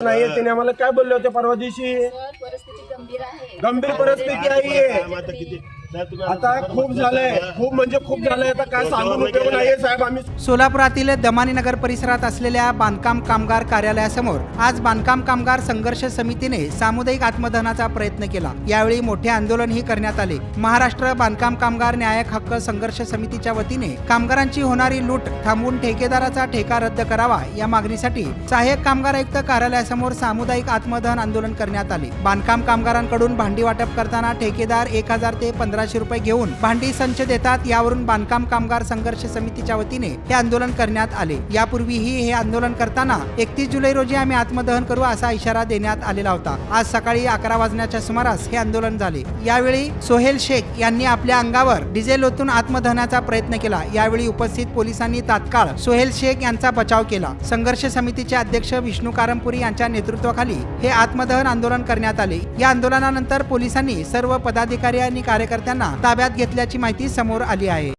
नाही त्याने आम्हाला काय बोलले होते परवा दिवशी? परिस्थिती गंभीर आहे. गंभीर परिस्थिती आहे. आता खूप झालंय, खूप म्हणजे खूप झालंय. आता काय सांगून उपयोग नाहीये साहेब. आम्ही सोलापुरातील दमानी नगर परिसरात असलेल्या बांधकाम कामगार कार्यालयासमोर आज बांधकाम कामगार संघर्ष समितीने सामुदायिक आत्मदहनाचा प्रयत्न केला। यावेळी मोठे आंदोलनही करण्यात आले। महाराष्ट्र बांधकाम कामगार न्यायक हक्क संघर्ष समितीच्या वतीने कामगारांची होणारी लूट थांबवून ठेकेदाराचा ठेका रद्द करावा या मागणीसाठी सहाय्यक कामगार आयुक्त कार्यालयासमोर सामुदायिक आत्मदहन आंदोलन करण्यात आले। बांधकाम कामगारांकडून भांडी वाटप करताना ठेकेदार 1000 ते 1500 रुपये घेऊन भांडी संच देतात। यावरून बांधकाम कामगार संघर्ष समितीच्या वतीने हे आंदोलन करण्यात आले। यापूर्वीही हे आंदोलन करताना 31 जुलै रोजी आम्ही आत्मदहन करू असा इशारा देण्यात आलेला होता। आज सकाळी 11 वाजण्याच्या सुमारास हे आंदोलन झाले। यावेळी सोहेल शेख यांनी आपल्या अंगावर डिझेल ओतून आत्मदहनाचा प्रयत्न केला। यावेळी उपस्थित पोलिसांनी तात्काळ सोहेल शेख यांचा बचाव केला। संघर्ष समितीचे अध्यक्ष विष्णू कारंपुरी यांच्या नेतृत्वाखाली हे आत्मदहन आंदोलन करण्यात आले। या आंदोलनानंतर पोलिसांनी सर्व पदाधिकारी आणि कार्यकर्त्यांना ताब्यात घेतल्याची माहिती समोर आली आहे।